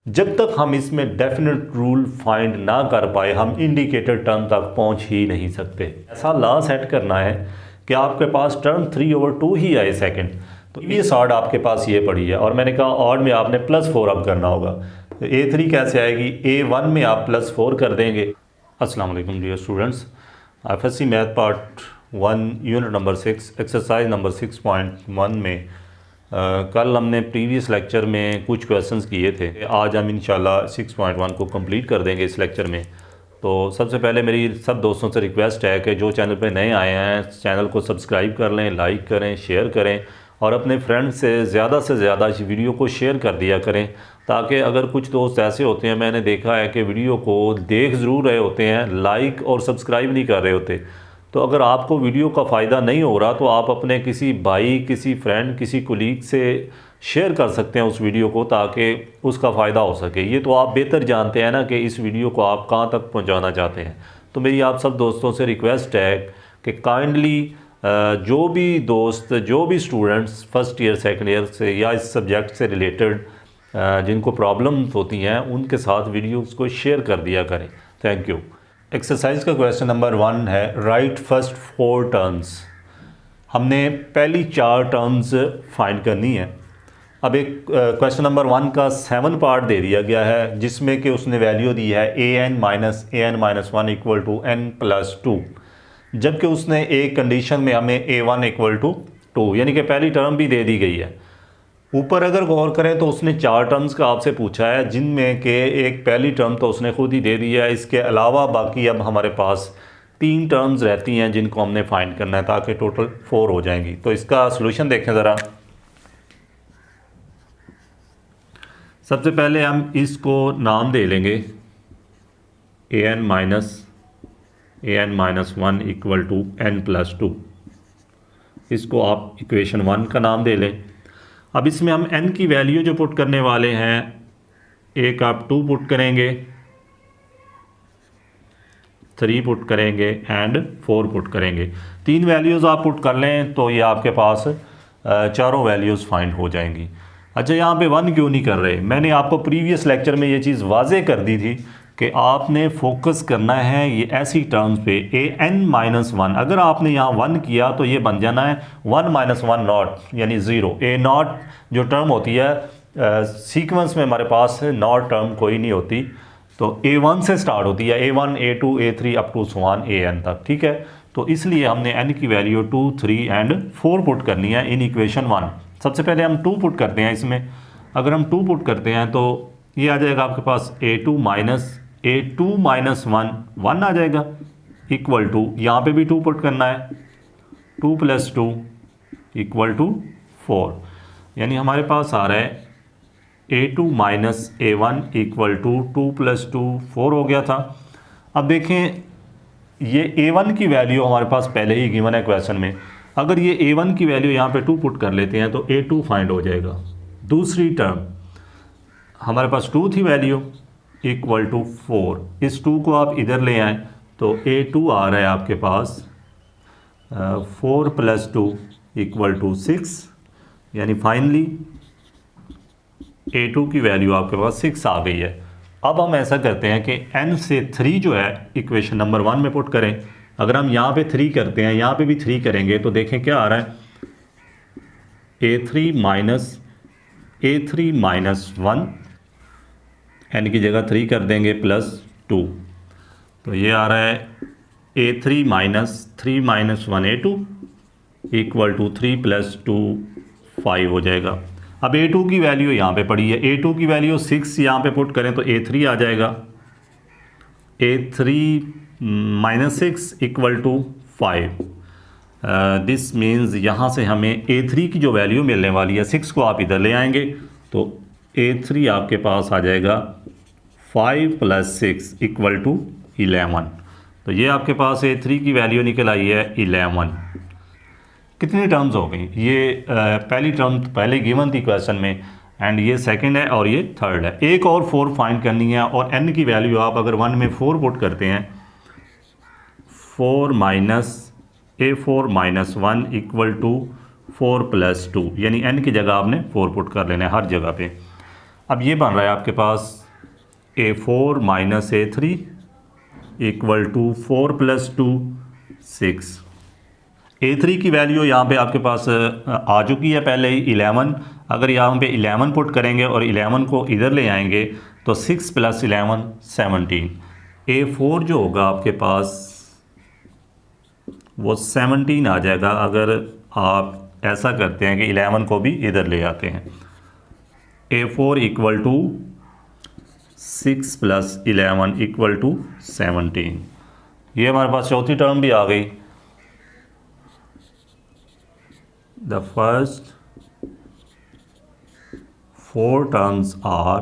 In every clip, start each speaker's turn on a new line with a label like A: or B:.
A: जब तक हम इसमें डेफिनेट रूल फाइंड ना कर पाए हम इंडिकेटर टर्म तक पहुंच ही नहीं सकते। ऐसा लॉ सेट करना है कि आपके पास टर्म 3/2 ही आए सेकंड। तो ये ऑड आपके पास ये पड़ी है और मैंने कहा ऑड में आपने +4 अब करना होगा। तो A3 कैसे आएगी, A1 में आप +4 कर देंगे। अस्सलाम वालेकुम dear students, FSC math part 1 unit number 6 exercise number 6.1 में कल हमने प्रीवियस लेक्चर में कुछ क्वेश्चंस किए थे। आज हम इंशाल्लाह 6.1 को कंप्लीट कर देंगे इस लेक्चर में। तो सबसे पहले मेरी सब दोस्तों से रिक्वेस्ट है कि जो चैनल पे नए आए हैं चैनल को सब्सक्राइब कर लें, लाइक करें, शेयर करें और अपने फ्रेंड्स से ज़्यादा इस वीडियो को शेयर कर दिया करें, ताकि अगर कुछ दोस्त ऐसे होते हैं, मैंने देखा है कि वीडियो को देख ज़रूर रहे होते हैं, लाइक और सब्सक्राइब नहीं कर रहे होते। तो अगर आपको वीडियो का फ़ायदा नहीं हो रहा तो आप अपने किसी भाई, किसी फ्रेंड, किसी कोलीग से शेयर कर सकते हैं उस वीडियो को, ताकि उसका फ़ायदा हो सके। ये तो आप बेहतर जानते हैं ना कि इस वीडियो को आप कहाँ तक पहुँचाना चाहते हैं। तो मेरी आप सब दोस्तों से रिक्वेस्ट है कि काइंडली जो भी दोस्त, जो भी students first year second year से या इस सब्जेक्ट से रिलेटेड जिनको प्रॉब्लम्स होती हैं उनके साथ वीडियोस को शेयर कर दिया करें। Thank you. एक्सरसाइज का क्वेश्चन नंबर 1 है राइट फर्स्ट 4 टर्म्स। हमने पहली 4 टर्म्स फाइंड करनी है। अब एक क्वेश्चन नंबर 1 का 7 पार्ट दे दिया गया है जिसमें कि उसने वैल्यू दी है an - (an - 1) = n+2, जबकि उसने एक कंडीशन में हमें a1 = 2 यानी कि पहली टर्म भी दे दी गई है। ऊपर अगर गौर करें तो उसने 4 टर्म्स का आपसे पूछा है, जिनमें के एक पहली टर्म तो उसने खुद ही दे दी है। इसके अलावा बाकी अब हमारे पास 3 टर्म्स रहती हैं जिनको हमने फाइंड करना है, ताकि टोटल 4 हो जाएंगी। तो इसका सॉल्यूशन देखें ज़रा। सबसे पहले हम इसको नाम दे लेंगे an - (an - 1) = n+2। इसको आप इक्वेशन 1 का नाम दे लें। अब इसमें हम n की वैल्यू जो पुट करने वाले हैं, एक आप 2 पुट करेंगे, 3 पुट करेंगे एंड 4 पुट करेंगे। 3 वैल्यूज़ आप पुट कर लें तो ये आपके पास चारों वैल्यूज़ फाइंड हो जाएंगी। अच्छा, यहाँ पे 1 क्यों नहीं कर रहे? मैंने आपको प्रीवियस लेक्चर में ये चीज़ वाज़े कर दी थी कि आपने फोकस करना है ये ऐसी टर्म्स पे an - 1। अगर आपने यहाँ 1 किया तो ये बन जाना है 1 - 1 नॉट, यानी 0। a0 जो टर्म होती है सीक्वेंस में हमारे पास नॉट टर्म कोई नहीं होती, तो a1 से स्टार्ट होती है, a1 a2 a3 up to an तक। ठीक है, तो इसलिए हमने n की वैल्यू 2, 3 एंड 4 पुट करनी है इन इक्वेशन 1। सबसे पहले हम 2 पुट करते हैं इसमें। अगर हम 2 पुट करते हैं तो ये आ जाएगा आपके पास a2 - 1 आ जाएगा, इक्वल टू, यहाँ पे भी 2 पुट करना है, 2 + 2 = 4। यानी हमारे पास आ रहा है a2 - a1 = 2 + 2 4 हो गया था। अब देखें ये a1 की वैल्यू हमारे पास पहले ही गिवन है क्वेश्चन में। अगर ये a1 की वैल्यू यहाँ पे 2 पुट कर लेते हैं तो a2 फाइंड हो जाएगा। दूसरी टर्म हमारे पास 2 थी वैल्यू, इक्वल टू 4। इस 2 को आप इधर ले आएँ तो a2 आ रहा है आपके पास 4 + 2 = 6। यानी फाइनली a2 की वैल्यू आपके पास 6 आ गई है। अब हम ऐसा करते हैं कि n से 3 जो है इक्वेशन नंबर 1 में पुट करें। अगर हम यहाँ पे 3 करते हैं, यहाँ पे भी 3 करेंगे तो देखें क्या आ रहा है, a3 - 1, n की जगह 3 कर देंगे +2, तो ये आ रहा है a3 - 3 - 1 a2 = 3 + 2 5 हो जाएगा। अब a2 की वैल्यू यहाँ पे पड़ी है, a2 की वैल्यू 6 यहाँ पे पुट करें तो a3 आ जाएगा, a3 - 6 = 5। दिस मीन्स यहाँ से हमें a3 की जो वैल्यू मिलने वाली है, 6 को आप इधर ले आएंगे तो a3 आपके पास आ जाएगा 5 + 6 = 11। तो ये आपके पास a3 की वैल्यू निकल आई है 11। कितनी टर्म्स हो गई? ये पहली टर्म पहले गिवन थी क्वेश्चन में एंड ये सेकंड है और ये थर्ड है। एक और 4 फाइंड करनी है और n की वैल्यू आप अगर 1 में 4 पुट करते हैं, 4 - a4 - 1 = 4 + 2, यानी n की जगह आपने 4 पुट कर लेना है हर जगह पे। अब ये बन रहा है आपके पास A4 minus A3 equal to 4 plus 2 6। A3 की वैल्यू यहाँ पे आपके पास आ चुकी है पहले ही 11। अगर यहाँ पे 11 पुट करेंगे और 11 को इधर ले आएंगे तो 6 प्लस 11 17। A4 जो होगा आपके पास वो 17 आ जाएगा अगर आप ऐसा करते हैं कि 11 को भी इधर ले आते हैं। A4 equal to 6 plus 11 equal to 17। ये हमारे पास चौथी टर्म भी आ गई। द फर्स्ट 4 टर्म्स आर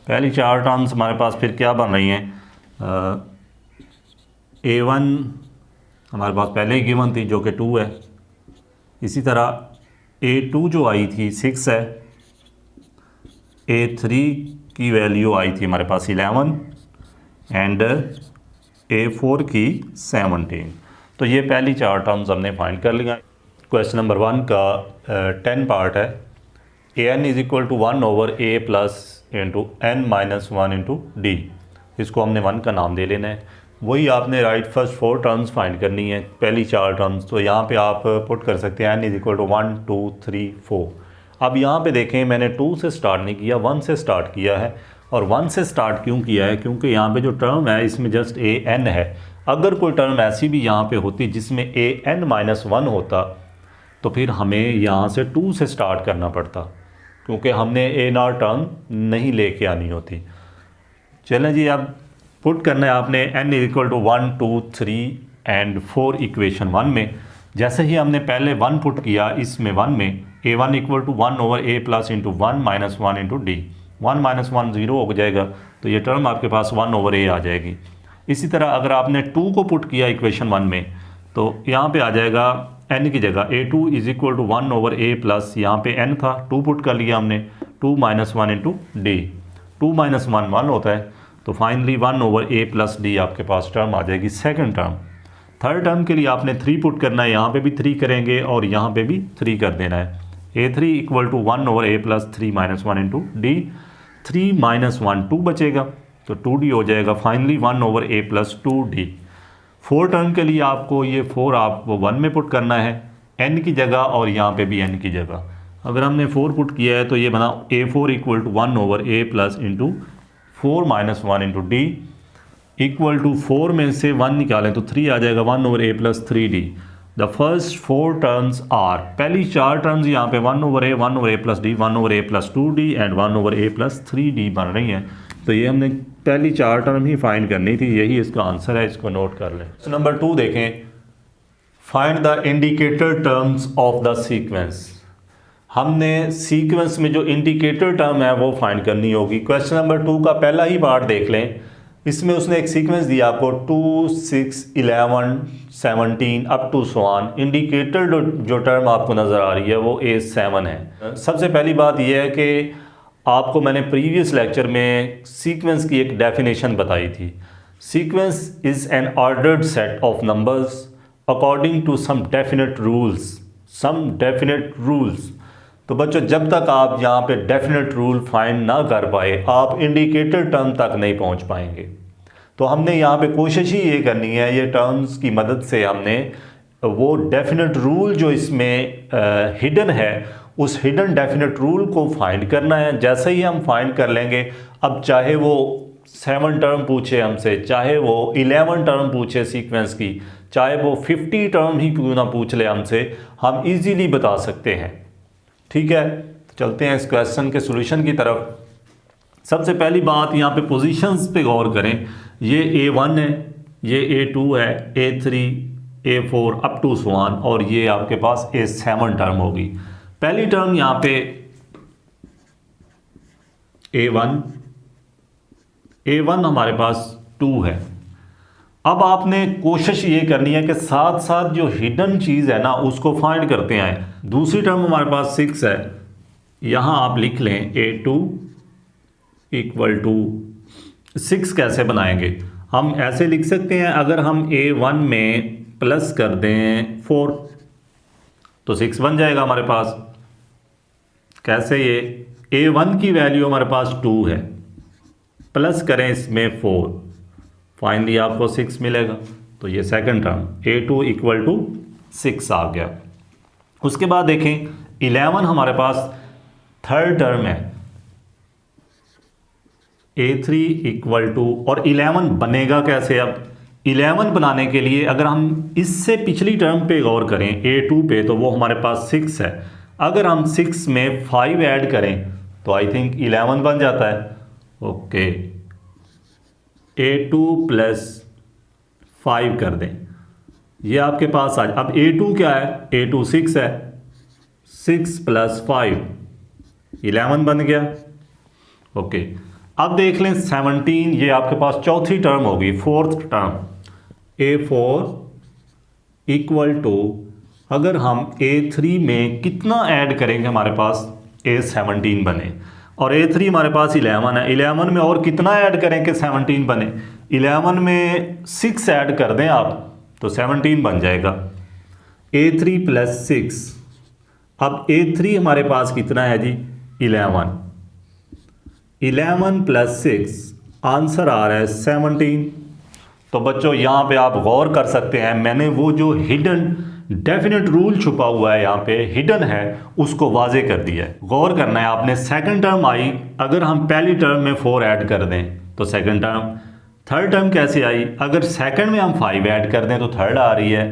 A: पहली 4 टर्म्स हमारे पास फिर क्या बन रही हैं? A1 हमारे पास पहले ही गिवन थी जो कि 2 है। इसी तरह A2 जो आई थी 6 है। A3 की वैल्यू आई थी हमारे पास 11 एंड A4 की 17। तो ये पहली 4 टर्म्स हमने फाइंड कर लिया। क्वेश्चन नंबर 1 का 10 पार्ट है। an is equal to 1 over a plus into n minus 1 into d. इसको हमने 1 का नाम दे लेना है। वही आपने राइट फर्स्ट 4 टर्म्स फाइंड करनी है, पहली 4 टर्म्स। तो यहाँ पे आप पुट कर सकते हैं n इज इक्वल टू 1 2 3 4। अब यहाँ पे देखें मैंने 2 से स्टार्ट नहीं किया, 1 से स्टार्ट किया है। और 1 से स्टार्ट क्यों किया है? क्योंकि यहाँ पे जो टर्म है इसमें जस्ट an है। अगर कोई टर्म ऐसी भी यहाँ पे होती जिसमें an माइनस 1 होता तो फिर हमें यहाँ से 2 से स्टार्ट करना पड़ता, क्योंकि हमने a0 टर्म नहीं लेके आनी होती। चलें जी, अब पुट करना है आपने n is equal to 1 2 3 and 4 equation 1 में। जैसे ही हमने पहले 1 पुट किया इसमें 1 में, a1 equal to 1 over a plus into 1 minus 1 into d. 1 minus 1 0 हो जाएगा, तो ये टर्म आपके पास 1 ओवर a आ जाएगी। इसी तरह अगर आपने 2 को पुट किया इक्वेशन 1 में तो यहाँ पे आ जाएगा n की जगह a2 is equal to 1 over a plus, यहाँ पे n था 2 पुट कर लिया हमने, 2 माइनस 1 इंटू डी। 2 माइनस 1 1 होता है, तो finally 1 over a plus D आपके पास टर्म आ जाएगी सेकंड टर्म। थर्ड टर्म के लिए आपने 3 पुट करना है, यहाँ पे भी 3 करेंगे और यहाँ पे भी 3 कर देना है। a3 equal to 1 over a plus 3 minus 1 into d. 3 minus 1 2 बचेगा, तो 2d हो जाएगा। Finally 1 over a plus 2d। 4 term के लिए आपको ये 4 आपको 1 में पुट करना है n की जगह और यहाँ पे भी n की जगह। अगर हमने 4 पुट किया है तो ये बना a4 equal to 1 over a plus into 4 minus 1 into d equal to 4 में से 1 निकालें तो 3 आ जाएगा, 1 over a plus 3d। The first 4 terms are, पहली 4 टर्म्स यहाँ पे 1 over a plus d, 1 over a plus 2d and 1 over a plus 3d बन रही हैं। तो ये हमने पहली 4 टर्म ही फाइंड करनी थी, यही इसका आंसर है, इसको नोट कर लें। नंबर 2 देखें, find the indicator terms of the sequence. हमने सीक्वेंस में जो इंडिकेटर टर्म है वो फाइंड करनी होगी। क्वेश्चन नंबर 2 का पहला ही पार्ट देख लें। इसमें उसने एक सीक्वेंस दिया आपको 2 6 11 17 up to so on. Indicator जो टर्म आपको नज़र आ रही है वो A7 है। सबसे पहली बात यह है कि आपको मैंने प्रीवियस लेक्चर में सीक्वेंस की एक डेफिनेशन बताई थी। Sequence is an ordered set of numbers according to some definite rules. तो बच्चों, जब तक आप यहाँ पे डेफिनेट रूल फाइंड ना कर पाए आप इंडिकेटर टर्म तक नहीं पहुँच पाएंगे। तो हमने यहाँ पे कोशिश ही ये करनी है, ये टर्म्स की मदद से हमने वो डेफिनेट रूल जो इसमें हिडन है उस हिडन डेफिनेट रूल को फाइंड करना है। जैसे ही हम फाइंड कर लेंगे, अब चाहे वो 7 टर्म पूछे हमसे, चाहे वो 11 टर्म पूछे सीक्वेंस की, चाहे वो 50 टर्म ही क्यों ना पूछ ले हमसे, हम इजीली बता सकते हैं। ठीक है, तो चलते हैं इस क्वेश्चन के सॉल्यूशन की तरफ। सबसे पहली बात यहाँ पे पोजीशंस पे गौर करें। ये A1 है, ये A2 है, A3 A4 up to so on, और ये आपके पास A7 टर्म होगी। पहली टर्म यहाँ पे A1 हमारे पास 2 है। अब आपने कोशिश ये करनी है कि साथ साथ जो हिडन चीज़ है ना उसको फाइंड करते आए। दूसरी टर्म हमारे पास 6 है, यहाँ आप लिख लें A2 इक्वल टू 6। कैसे बनाएंगे? हम ऐसे लिख सकते हैं, अगर हम A1 में प्लस कर दें 4 तो 6 बन जाएगा हमारे पास। कैसे? ये A1 की वैल्यू हमारे पास 2 है, प्लस करें इसमें 4, फाइनली आपको 6 मिलेगा। तो ये second term A2 equal to 6 आ गया। उसके बाद देखें 11 हमारे पास थर्ड टर्म है, A3 इक्वल टू, और 11 बनेगा कैसे? अब 11 बनाने के लिए अगर हम इससे पिछली टर्म पे गौर करें A2 पे, तो वो हमारे पास 6 है। अगर हम 6 में 5 ऐड करें तो आई थिंक 11 बन जाता है। ओके, A2 प्लस 5 कर दें, ये आपके पास आज। अब A2 क्या है? A2 6 है, 6 प्लस 5 11 बन गया। ओके, अब देख लें 17, ये आपके पास चौथी टर्म होगी, fourth term. A4 equal to, अगर हम A3 में कितना ऐड करेंगे हमारे पास A17 बने, और A3 हमारे पास 11 है, 11 में और कितना ऐड करें कि 17 बने? 11 में 6 ऐड कर दें आप तो 17 बन जाएगा। A3 प्लस 6, अब A3 हमारे पास कितना है जी? 11, 11 प्लस 6, आंसर आ रहा है 17। तो बच्चों यहाँ पे आप गौर कर सकते हैं, मैंने वो जो हिडन डेफिनेट रूल छुपा हुआ है यहाँ पे हिडन है उसको वाजे कर दिया है। गौर करना है आपने, सेकंड टर्म आई, अगर हम पहली टर्म में 4 ऐड कर दें तो सेकंड टर्म। थर्ड टर्म कैसे आई? अगर सेकंड में हम 5 ऐड कर दें तो थर्ड आ रही है।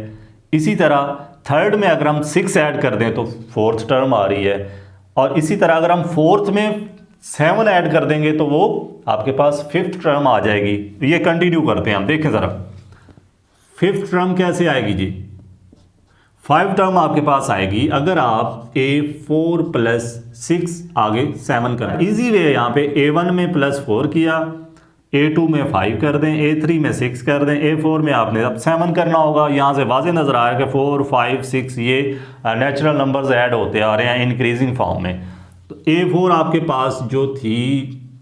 A: इसी तरह थर्ड में अगर हम 6 ऐड कर दें तो फोर्थ टर्म आ रही है। और इसी तरह अगर हम फोर्थ में 7 ऐड कर देंगे तो वो आपके पास फिफ्थ टर्म आ जाएगी। ये कंटिन्यू करते हैं हम, देखें ज़रा फिफ्थ टर्म कैसे आएगी जी? 5 टर्म आपके पास आएगी अगर आप A4 प्लस 6 आगे 7 करें। इजी वे है यहाँ पे, A1 में प्लस 4 किया, A2 में 5 कर दें, A3 में 6 कर दें, A4 में आपने अब 7 करना होगा। यहाँ से वाज़े नज़र आ रहा है कि 4, 5, 6 ये नेचुरल नंबर्स ऐड होते आ रहे हैं इंक्रीजिंग फॉर्म में। तो A4 आपके पास जो थी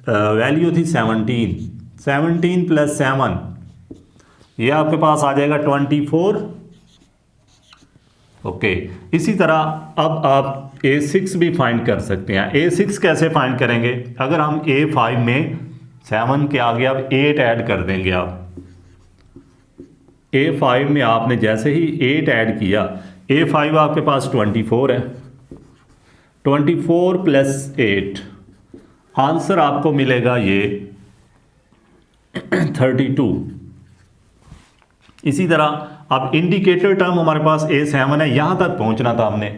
A: वैल्यू थी 17, 17 प्लस 7 ये आपके पास आ जाएगा 24। ओके, इसी तरह अब आप A6 भी फाइंड कर सकते हैं। A6 कैसे फाइंड करेंगे? अगर हम A5 में 7 के आगे अब 8 ऐड कर देंगे आप। A5 में आपने जैसे ही 8 ऐड किया, A5 आपके पास 24 है, 24 प्लस 8 आंसर आपको मिलेगा ये 32। इसी तरह अब इंडिकेटर टर्म हमारे पास A7 है, यहाँ तक पहुँचना था हमने,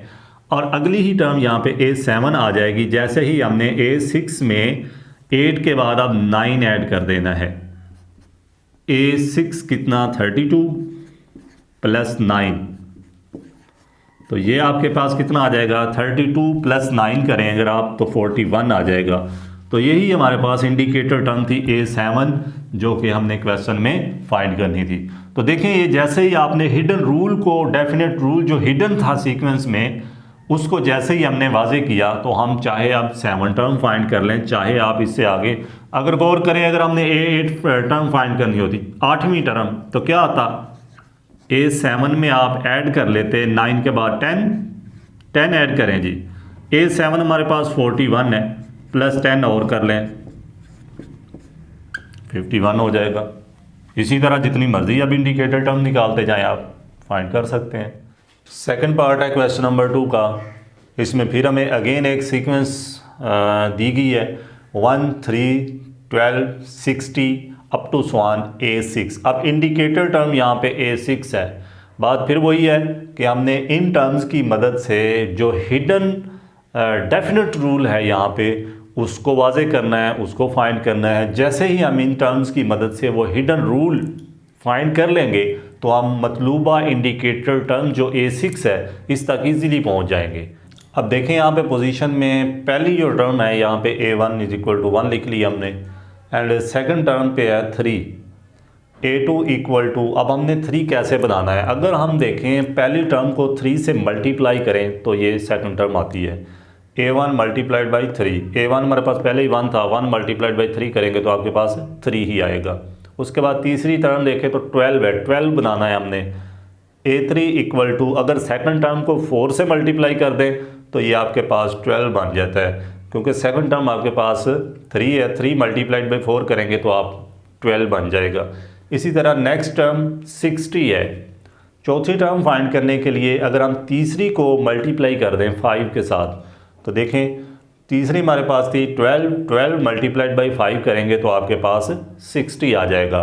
A: और अगली ही टर्म यहाँ पे A7 आ जाएगी जैसे ही हमने A6 में 8 के बाद अब 9 ऐड कर देना है। A6 कितना? 32 प्लस 9, तो ये आपके पास कितना आ जाएगा? 32 प्लस 9 करें अगर आप तो 41 आ जाएगा। तो यही हमारे पास इंडिकेटर टर्म थी A7 जो कि हमने क्वेश्चन में फाइंड करनी थी। तो देखें ये जैसे ही आपने हिडन रूल को, डेफिनेट रूल जो हिडन था सीक्वेंस में, उसको जैसे ही हमने वाजे किया तो हम चाहे अब 7 टर्म फाइंड कर लें, चाहे आप इससे आगे अगर गौर करें, अगर हमने A8 टर्म फाइंड करनी होती 8वीं टर्म तो क्या आता? A7 में आप ऐड कर लेते 9 के बाद 10 ऐड करें जी। A7 हमारे पास 41 है, प्लस 10 और कर लें 51 हो जाएगा। इसी तरह जितनी मर्जी अब इंडिकेटर टर्म निकालते जाएं आप फाइंड कर सकते हैं। सेकंड पार्ट है क्वेश्चन नंबर 2 का। इसमें फिर हमें अगेन एक सीक्वेंस दी गई है 1, 3, 12, 60 अप टू स्वान A6। अब इंडिकेटर टर्म यहाँ पे A6 है। बात फिर वही है कि हमने इन टर्म्स की मदद से जो हिडन डेफिनेट रूल है यहाँ पे उसको वाजे करना है, उसको फाइंड करना है। जैसे ही हम इन टर्म्स की मदद से वो हिडन रूल फाइंड कर लेंगे तो हम मतलूबा इंडिकेटर टर्म जो A6 है इस तक इजीली पहुंच जाएंगे। अब देखें यहाँ पे पोजीशन में पहली जो टर्म है यहाँ पे A1 इज इक्वल टू 1 लिख लिया हमने, एंड सेकंड टर्म पे है 3, A2 इक्वल टू, अब हमने 3 कैसे बनाना है? अगर हम देखें पहली टर्म को 3 से मल्टीप्लाई करें तो ये सेकंड टर्म आती है A1 मल्टीप्लाइड बाई 3। A1 हमारे पास पहले ही 1 था, 1 मल्टीप्लाइड बाई 3 करेंगे तो आपके पास 3 ही आएगा। उसके बाद तीसरी टर्म देखें तो 12 है, 12 बनाना है हमने। A3 इक्वल टू, अगर सेकंड टर्म को 4 से मल्टीप्लाई कर दें तो ये आपके पास 12 बन जाता है, क्योंकि सेकंड टर्म आपके पास 3 है, 3 मल्टीप्लाइड बाई 4 करेंगे तो आप 12 बन जाएगा। इसी तरह नेक्स्ट टर्म 60 है। चौथी टर्म फाइंड करने के लिए अगर हम तीसरी को मल्टीप्लाई कर दें 5 के साथ, तो देखें तीसरी हमारे पास थी 12 मल्टीप्लाइड बाई 5 करेंगे तो आपके पास 60 आ जाएगा।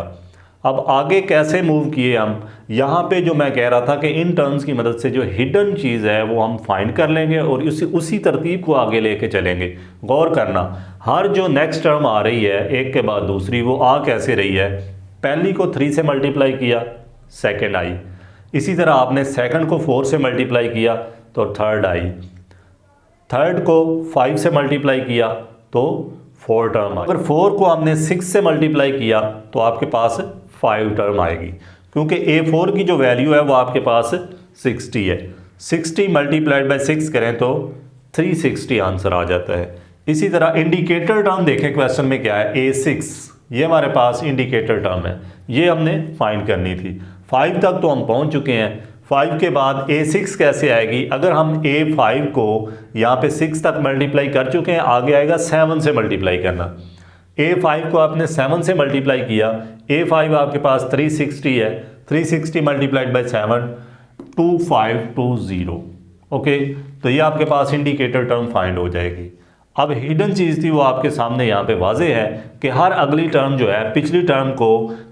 A: अब आगे कैसे मूव किए हम, यहाँ पे जो मैं कह रहा था कि इन टर्म्स की मदद से जो हिडन चीज़ है वो हम फाइंड कर लेंगे और उसी तरतीब को आगे लेके चलेंगे। गौर करना, हर जो नेक्स्ट टर्म आ रही है एक के बाद दूसरी, वो आ कैसे रही है, पहली को 3 से मल्टीप्लाई किया सेकंड आई, इसी तरह आपने सेकंड को 4 से मल्टीप्लाई किया तो थर्ड आई, थर्ड को 5 से मल्टीप्लाई किया तो 4 टर्म आई, अगर 4 को हमने 6 से मल्टीप्लाई किया तो आपके पास 5 टर्म आएगी, क्योंकि A4 की जो वैल्यू है वो आपके पास 60 है। 60 मल्टीप्लाइड बाई 6 करें तो 360 आंसर आ जाता है। इसी तरह इंडिकेटर टर्म देखें क्वेश्चन में क्या है, A6, ये हमारे पास इंडिकेटर टर्म है, ये हमने फाइंड करनी थी। 5 तक तो हम पहुंच चुके हैं, 5 के बाद A6 कैसे आएगी, अगर हम A5 को यहाँ पे 6 तक मल्टीप्लाई कर चुके हैं, आगे आएगा 7 से मल्टीप्लाई करना। A5 को आपने 7 से मल्टीप्लाई किया, A5 आपके पास 360 है, 360 मल्टीप्लाइड बाई 7 2520। ओके, तो ये आपके पास इंडिकेटर टर्म फाइंड हो जाएगी। अब हिडन चीज़ थी वो आपके सामने यहाँ पे वाज़ेह है कि हर अगली टर्म जो है पिछली टर्म को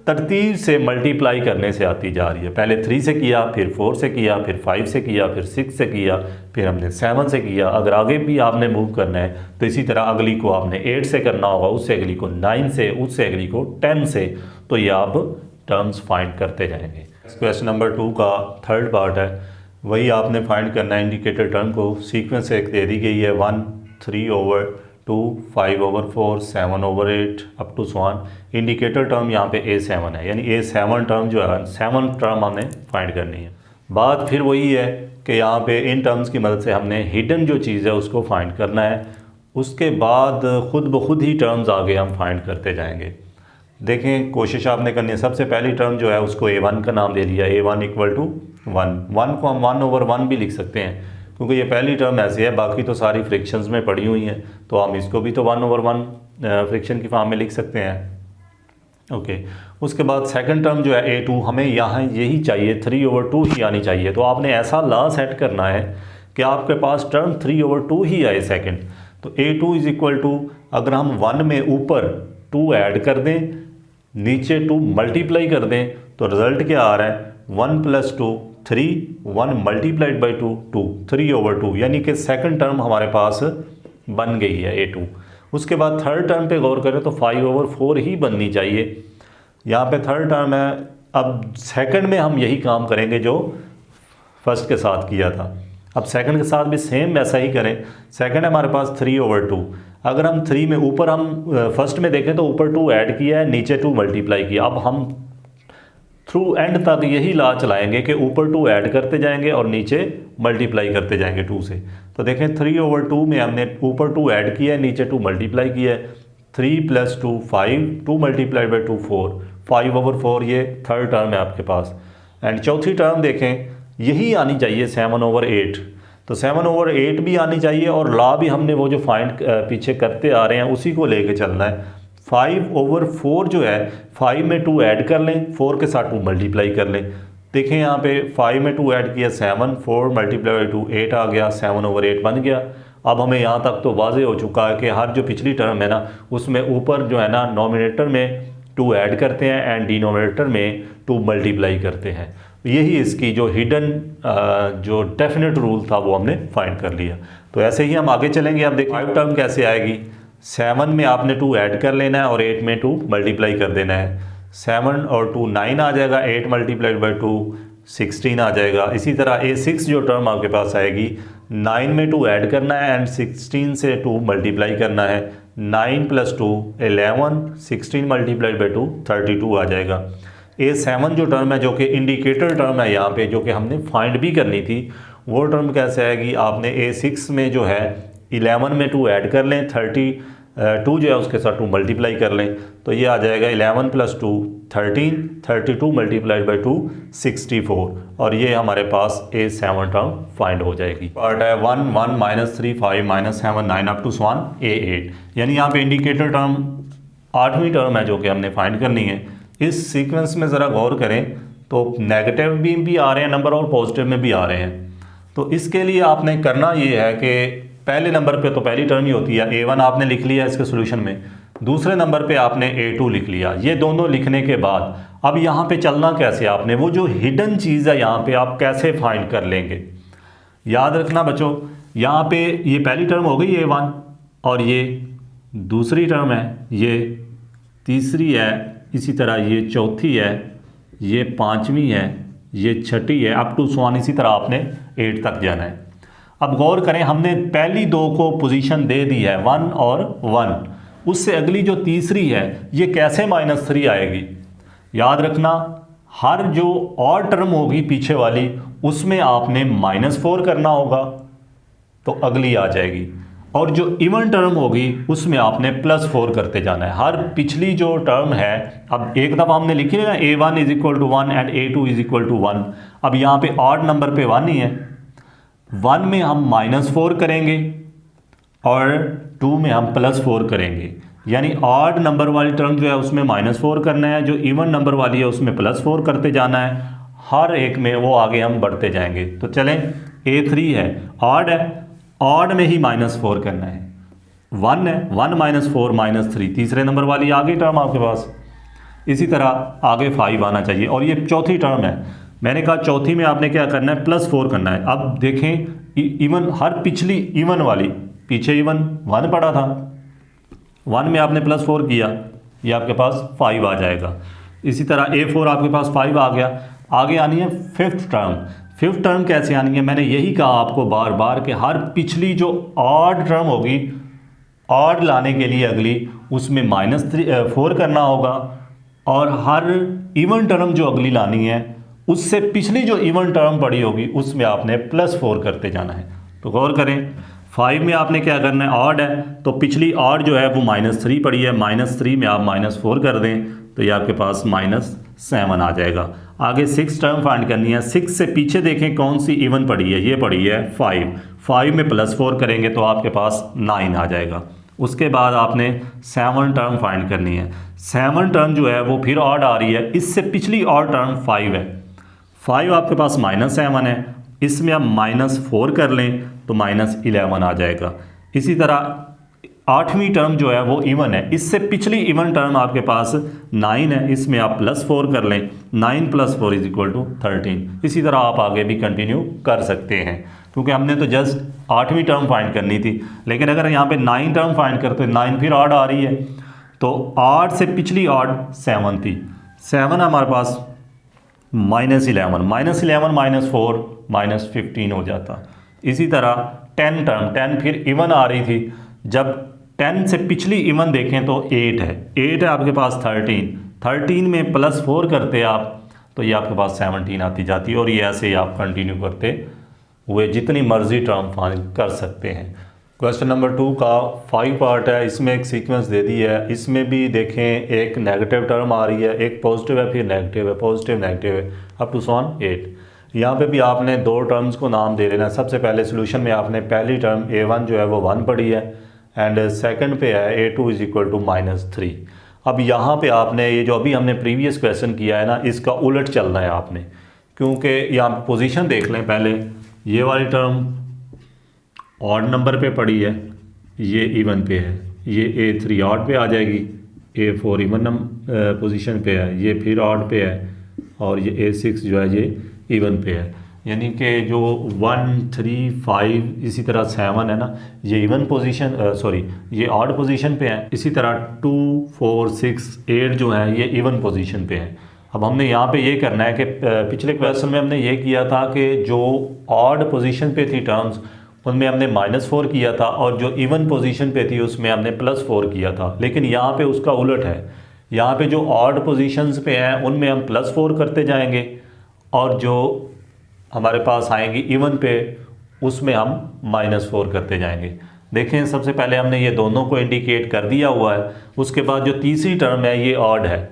A: तरतीब से मल्टीप्लाई करने से आती जा रही है। पहले 3 से किया, फिर 4 से किया, फिर 5 से किया, फिर 6 से किया, फिर हमने 7 से किया। अगर आगे भी आपने मूव करना है तो इसी तरह अगली को आपने 8 से करना होगा, उससे अगली को 9 से, उससे अगली को 10 से, तो ये आप टर्म्स फाइंड करते जाएंगे। क्वेश्चन नंबर 2 का थर्ड पार्ट है, वही आपने फाइंड करना है। इंडिकेटर टर्म को सीक्वेंस एक दे दी गई है, 1 3/2 5/4 7/8 अप टू 1। इंडिकेटर टर्म यहाँ पे A7 है, यानी A7 टर्म जो है 7 टर्म हमने फाइंड करनी है। बात फिर वही है कि यहाँ पे इन टर्म्स की मदद से हमने हिडन जो चीज़ है उसको फाइंड करना है, उसके बाद खुद ब खुद ही टर्म्स आगे हम फाइंड करते जाएंगे। देखें कोशिश आपने करनी है। सबसे पहली टर्म जो है उसको A1 का नाम दे दिया, A1 इक्वल टू 1 को हम 1/1 भी लिख सकते हैं, क्योंकि ये पहली टर्म ऐसी है, बाकी तो सारी फ्रिक्शंस में पड़ी हुई हैं, तो हम इसको भी तो 1/1 फ्रिक्शन की फॉर्म में लिख सकते हैं। ओके, उसके बाद सेकंड टर्म जो है A2, हमें यहाँ यही चाहिए, 3/2 ही आनी चाहिए। तो आपने ऐसा लॉ सेट करना है कि आपके पास टर्म 3/2 ही आए सेकंड। तो A2 इज इक्वल टू, अगर हम 1 में ऊपर 2 ऐड कर दें, नीचे 2 मल्टीप्लाई कर दें, तो रिजल्ट क्या आ रहा है, 1 + 2 3, 1 मल्टीप्लाइड बाई 2 2, 3/2, यानी कि सेकंड टर्म हमारे पास बन गई है A2। उसके बाद थर्ड टर्म पे गौर करें तो 5/4 ही बननी चाहिए। यहाँ पे थर्ड टर्म है। अब सेकंड में हम यही काम करेंगे जो फर्स्ट के साथ किया था। अब सेकंड के साथ भी सेम वैसा ही करें। सेकंड है हमारे पास 3/2, अगर हम 3 में ऊपर हम फर्स्ट में देखें तो ऊपर 2 ऐड किया है, नीचे 2 मल्टीप्लाई किया। अब हम थ्रू एंड तक यही लॉ चलाएंगे कि ऊपर 2 ऐड करते जाएंगे और नीचे मल्टीप्लाई करते जाएंगे 2 से। तो देखें 3/2 में हमने ऊपर 2 ऐड किया है, नीचे 2 मल्टीप्लाई किया है। 3 + 2 5, 2 मल्टीप्लाइड बाई 2 4, 5/4 ये थर्ड टर्म है आपके पास। एंड चौथी टर्म देखें, यही आनी चाहिए 7/8। तो 7/8 भी आनी चाहिए और लॉ भी हमने वो जो फाइंड पीछे करते आ रहे हैं उसी को लेके चलना है। 5/4 जो है, 5 में 2 ऐड कर लें, 4 के साथ 2 मल्टीप्लाई कर लें। देखें यहाँ पे 5 में 2 ऐड किया 7, 4 मल्टीप्लाई बाई 2 8 आ गया, 7/8 बन गया। अब हमें यहाँ तक तो वाज़ेह हो चुका है कि हर जो पिछली टर्म है ना, उसमें ऊपर जो है ना नोमिनेटर में 2 ऐड करते हैं एंड डिनोमिनेटर में 2 मल्टीप्लाई करते हैं। यही इसकी जो हिडन जो डेफिनेट रूल था वो हमने फाइंड कर लिया। तो ऐसे ही हम आगे चलेंगे। अब देखिए 5 टर्म कैसे आएगी। 7 में आपने 2 ऐड कर लेना है और 8 में 2 मल्टीप्लाई कर देना है। 7 और 2 9 आ जाएगा, 8 मल्टीप्लाइड बाई 2 16 आ जाएगा। इसी तरह A6 जो टर्म आपके पास आएगी, 9 में 2 ऐड करना है एंड 16 से 2 मल्टीप्लाई करना है। 9 + 2 11, 16 मल्टीप्लाइड बाई 2 32 आ जाएगा। A7 जो टर्म है जो कि इंडिकेटर टर्म है यहाँ पे, जो कि हमने फाइंड भी करनी थी, वो टर्म कैसे आएगी। आपने A6 में जो है 11 में 2 ऐड कर लें, 2 जो है उसके साथ 2 मल्टीप्लाई कर लें तो ये आ जाएगा 11 + 2 13, 32 मल्टीप्लाइड बाई 2 64 और ये हमारे पास A7 टर्म फाइंड हो जाएगी। पार्ट है 1 1 -3 5 -7 9 अप टू स्वान A8 यानी यहाँ पे इंडिकेटर टर्म 8वीं टर्म है जो कि हमने फाइंड करनी है। इस सीक्वेंस में ज़रा गौर करें तो नेगेटिव भी आ रहे हैं नंबर और पॉजिटिव में भी आ रहे हैं। तो इसके लिए आपने करना ये है कि पहले नंबर पे तो पहली टर्म ही होती है A1 आपने लिख लिया इसके सोल्यूशन में, दूसरे नंबर पे आपने A2 लिख लिया। ये दोनों लिखने के बाद अब यहाँ पे चलना कैसे, आपने वो जो हिडन चीज़ है यहाँ पे आप कैसे फाइंड कर लेंगे। याद रखना बच्चों, यहाँ पे ये पहली टर्म हो गई A1 और ये दूसरी टर्म है, ये तीसरी है, इसी तरह ये चौथी है, ये पाँचवीं है, ये छठी है, अप टू स्वान इसी तरह आपने 8 तक जाना है। अब गौर करें हमने पहली दो को पोजीशन दे दी है 1 और 1, उससे अगली जो तीसरी है ये कैसे -3 आएगी। याद रखना हर जो और टर्म होगी पीछे वाली उसमें आपने -4 करना होगा तो अगली आ जाएगी, और जो इवन टर्म होगी उसमें आपने +4 करते जाना है। हर पिछली जो टर्म है, अब एक दफ़ा हमने लिखी है ना A1 = 1 एंड A2 = 1, अब यहाँ पे ऑड नंबर पे 1 ही है, 1 में हम -4 करेंगे और 2 में हम +4 करेंगे, यानी ऑड नंबर वाली टर्म जो है उसमें -4 करना है, जो इवन नंबर वाली है उसमें +4 करते जाना है, हर एक में वो आगे हम बढ़ते जाएंगे। तो चलें A3 है, ऑड है, ऑड में ही -4 करना है, 1 है, 1 -4 -3 तीसरे नंबर वाली आ गई टर्म आपके पास। इसी तरह आगे 5 आना चाहिए और ये चौथी टर्म है, मैंने कहा चौथी में आपने क्या करना है +4 करना है। अब देखें इवन हर पिछली इवन वाली, पीछे इवन 1 पड़ा था, 1 में आपने +4 किया, ये आपके पास 5 आ जाएगा। इसी तरह A4 आपके पास 5 आ गया। आगे आनी है 5th टर्म। 5th टर्म कैसे आनी है, मैंने यही कहा आपको बार बार कि हर पिछली जो ऑड टर्म होगी, ऑड लाने के लिए अगली उसमें -4 करना होगा, और हर इवन टर्म जो अगली लानी है उससे पिछली जो इवन टर्म पड़ी होगी उसमें आपने +4 करते जाना है। तो गौर करें 5 में आपने क्या करना है, ऑड है तो पिछली ऑड जो है वो -3 पड़ी है, -3 में आप -4 कर दें तो ये आपके पास -7 आ जाएगा। आगे 6 टर्म फाइंड करनी है, 6 से पीछे देखें कौन सी इवन पड़ी है, ये पड़ी है 5 में +4 करेंगे तो आपके पास 9 आ जाएगा। उसके बाद आपने 7 टर्म फाइंड करनी है, 7 टर्म जो है वो फिर ऑड आ रही है, इससे पिछली ऑड टर्म 5 है, 5 आपके पास -7 है, इसमें आप -4 कर लें तो -11 आ जाएगा। इसी तरह 8वीं टर्म जो है वो इवन है, इससे पिछली इवन टर्म आपके पास 9 है, इसमें आप +4 कर लें, 9 + 4 = 13। इसी तरह आप आगे भी कंटिन्यू कर सकते हैं, क्योंकि हमने तो जस्ट 8वीं टर्म फाइंड करनी थी। लेकिन अगर यहाँ पे 9 टर्म फाइंड करते, 9 फिर ऑड आ रही है तो 8 से पिछली ऑड 7 थी, 7 हमारे पास -11 -4 -15 हो जाता। इसी तरह 10 टर्म, 10 फिर इवन आ रही थी, जब 10 से पिछली इवन देखें तो 8 है, 8 है आपके पास 13 में +4 करते आप तो ये आपके पास 17 आती जाती है, और ये ऐसे ही आप कंटिन्यू करते हुए जितनी मर्जी टर्म फाइंड कर सकते हैं। क्वेश्चन नंबर 2 का 5 पार्ट है, इसमें एक सीक्वेंस दे दी है, इसमें भी देखें एक नेगेटिव टर्म आ रही है, एक पॉजिटिव है, फिर नेगेटिव है, पॉजिटिव नेगेटिव है, अप टू स्वान 8। यहाँ पे भी आपने 2 टर्म्स को नाम दे लेना। सबसे पहले सोल्यूशन में आपने पहली टर्म A1 जो है वो 1 पढ़ी है, एंड सेकंड पे है A2 = -3। अब यहाँ पे आपने ये जो अभी हमने प्रीवियस क्वेश्चन किया है ना, इसका उलट चलना है आपने, क्योंकि यहाँ पे पोजीशन देख लें पहले, ये वाली टर्म ऑड नंबर पे पड़ी है, ये इवन पे है, ये A3 ऑड पे आ जाएगी, A4 इवन पोजीशन पे है, ये फिर ऑड पे है, और ये A6 जो है ये इवन पे है। यानी कि जो 1 3 5 इसी तरह 7 है ना, ये इवन पोजीशन ये ऑड पोजीशन पे है। इसी तरह 2 4 6 8 जो है ये इवन पोजीशन पे है। अब हमने यहाँ पे ये करना है कि पिछले क्वेश्चन में हमने ये किया था कि जो ऑड पोजीशन पे थी टर्म्स उनमें हमने -4 किया था, और जो इवन पोजीशन पे थी उसमें हमने +4 किया था। लेकिन यहाँ पे उसका उलट है, यहाँ पे जो ऑड पोजीशंस पे हैं उनमें हम +4 करते जाएंगे, और जो हमारे पास आएंगी इवन पे उसमें हम -4 करते जाएंगे। देखें सबसे पहले हमने ये दोनों को इंडिकेट कर दिया हुआ है, उसके बाद जो तीसरी टर्म है ये ऑड है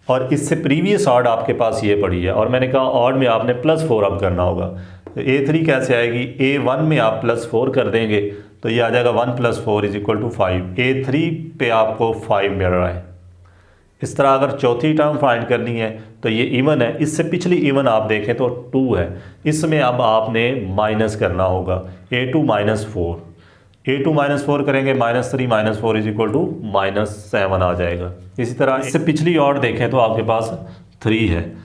A: और इससे प्रीवियस ऑड आपके पास ये पड़ी है और मैंने कहा ऑड में आपने +4 अब करना होगा। तो A3 कैसे आएगी, A1 में आप +4 कर देंगे तो ये आ जाएगा 1 + 4 = 5। A3 पे आपको 5 मिल रहा है। इस तरह अगर चौथी टर्म फाइंड करनी है तो ये इवन है, इससे पिछली इवन आप देखें तो 2 है, इसमें अब आपने माइनस करना होगा A2 - 4। A2 - 4 करेंगे -3 - 4 = -7 आ जाएगा। इसी तरह इससे पिछली और देखें तो आपके पास 3 है।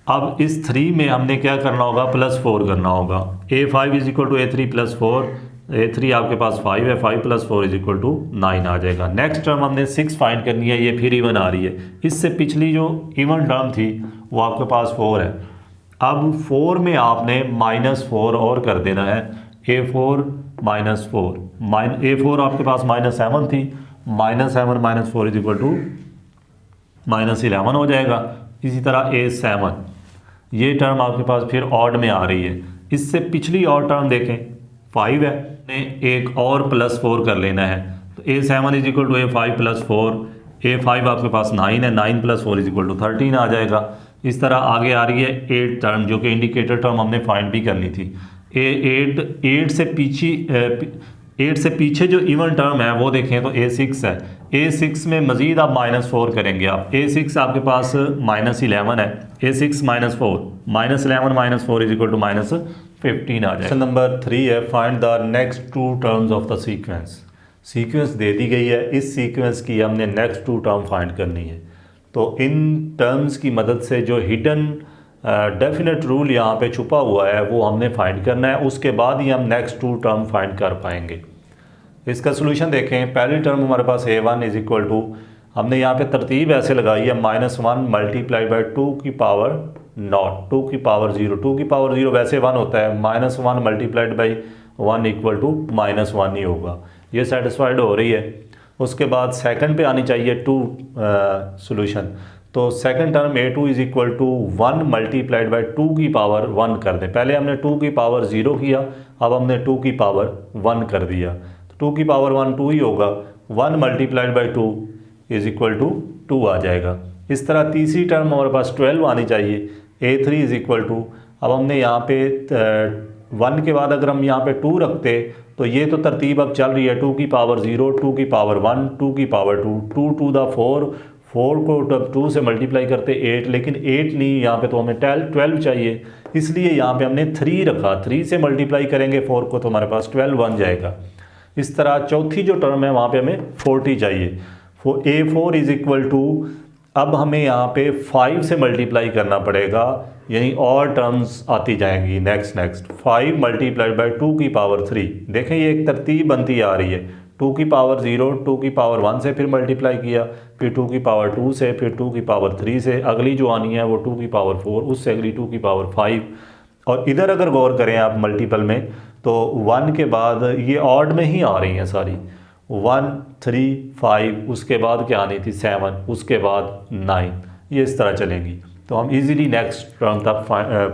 A: अब इस 3 में हमने क्या करना होगा, +4 करना होगा। A5 = A3 + 4, A3 आपके पास 5 है, 5 + 4 = 9 आ जाएगा। नेक्स्ट टर्म हमने 6 फाइंड करनी है, ये फिर इवन आ रही है। इससे पिछली जो इवन टर्म थी वो आपके पास 4 है। अब 4 में आपने -4 और कर देना है, A4 - 4, A4 आपके पास -7 थी, -7 - 4 = -11 हो जाएगा। इसी तरह A7, ये टर्म आपके पास फिर ऑड में आ रही है। इससे पिछली और टर्म देखें 5 है, एक और +4 कर लेना है तो A7 = A5 + 4, A5 आपके पास 9 है, 9 + 4 = 13 आ जाएगा। इस तरह आगे आ रही है 8 टर्म जो कि इंडिकेटर टर्म हमने फाइंड भी करनी थी। A8 से पीछे जो इवन टर्म है वो देखें तो A6 है। A6 में मज़ीद आप -4 करेंगे आप, A6 आपके पास -11 है, A6 - 4, -11 - 4 = -15 आ जाएगा। नंबर 3 है, find the next 2 terms of the sequence. Sequence दे दी गई है, इस सीक्वेंस की हमने नेक्स्ट 2 टर्म फाइंड करनी है। तो इन टर्म्स की मदद से जो हिडन डेफिनेट रूल यहाँ पे छुपा हुआ है वो हमने फाइंड करना है, उसके बाद ही हम नेक्स्ट 2 टर्म फाइंड कर पाएंगे। इसका सोल्यूशन देखें। पहली टर्म हमारे पास A1 = हमने यहाँ पे तरतीब ऐसे लगाई है, -1 × 2 की पावर 0, 2 की पावर 0, 2 की पावर 0 वैसे 1 होता है, -1 × 1 = -1 ही होगा। ये सेटिस्फाइड हो रही है। उसके बाद सेकंड पे आनी चाहिए 2 सोल्यूशन। तो सेकंड टर्म A2 = 1 × 2 की पावर 1 कर दें। पहले हमने 2 की पावर 0 किया, अब हमने 2 की पावर 1 कर दिया। 2 की पावर 1 2 ही होगा, 1 × 2 = 2 आ जाएगा। इस तरह तीसरी टर्म हमारे पास 12 आनी चाहिए। A3 = अब हमने यहाँ पे 1 के बाद अगर हम यहाँ पे 2 रखते तो ये तो तरतीब अब चल रही है, 2 की पावर 0, 2 की पावर 1, 2 की पावर 2, 2 to the 4, 4 को 2 से मल्टीप्लाई करते 8, लेकिन 8 नहीं, यहाँ पे तो हमें 12 चाहिए, इसलिए यहाँ पे हमने 3 रखा। 3 से मल्टीप्लाई करेंगे 4 को तो हमारे पास 12 बन जाएगा। इस तरह चौथी जो टर्म है वहाँ पे हमें 40 चाहिए। A4 = अब हमें यहाँ पे 5 से मल्टीप्लाई करना पड़ेगा, यानी और टर्म्स आती जाएंगी नेक्स्ट 5 × 2 की पावर 3। देखें ये एक तरतीब बनती आ रही है, 2 की पावर 0, 2 की पावर 1 से फिर मल्टीप्लाई किया, फिर 2 की पावर 2 से, फिर 2 की पावर 3 से, अगली जो आनी है वो 2 की पावर 4, उससे अगली 2 की पावर 5। और इधर अगर गौर करें आप मल्टीपल में तो 1 के बाद ये ऑड में ही आ रही हैं सारी, 1 3 5, उसके बाद क्या आनी थी 7, उसके बाद 9, ये इस तरह चलेंगी। तो हम इजीली नेक्स्ट टर्म तक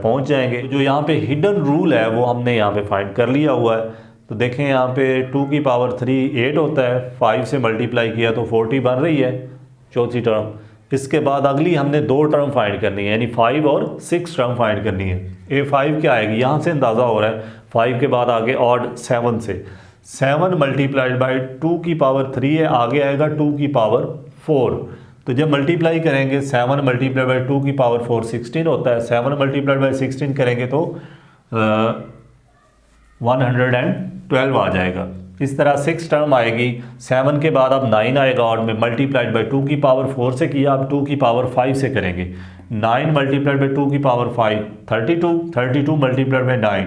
A: पहुंच जाएंगे। जो यहाँ पे हिडन रूल है वो हमने यहाँ पे फाइंड कर लिया हुआ है। तो देखें यहाँ पे 2 की पावर 3 8 होता है, 5 से मल्टीप्लाई किया तो 40 बन रही है चौथी टर्म। इसके बाद अगली हमने 2 टर्म फाइंड करनी है, यानी 5 और 6 टर्म फाइंड करनी है। A5 क्या आएगी, यहाँ से अंदाज़ा हो रहा है 5 के बाद आगे ऑड 7 से, 7 × 2 की पावर 3 है, आगे आएगा 2 की पावर 4। तो जब मल्टीप्लाई करेंगे 7 × 2 की पावर 4 16 होता है, 7 × 16 करेंगे तो 112 आ जाएगा। इस तरह 6 टर्म आएगी, 7 के बाद अब 9 आएगा और में मल्टीप्लाइड बाई 2 की पावर 4 से किया, अब 2 की पावर 5 से करेंगे। 9 मल्टीप्लाइड बाई 2 की पावर 5 32, 32 मल्टीप्लाइड बाई 9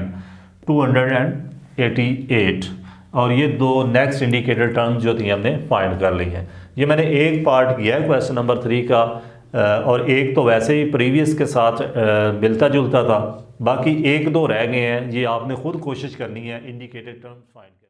A: 288। और ये 2 नेक्स्ट इंडिकेटर टर्म्स जो थी हमने फाइंड कर ली हैं। ये मैंने एक पार्ट किया है क्वेश्चन नंबर 3 का, और एक तो वैसे ही प्रीवियस के साथ मिलता जुलता था, बाकी 1-2 रह गए हैं, ये आपने खुद कोशिश करनी है इंडिकेटेड टर्म्स फाइंड करने।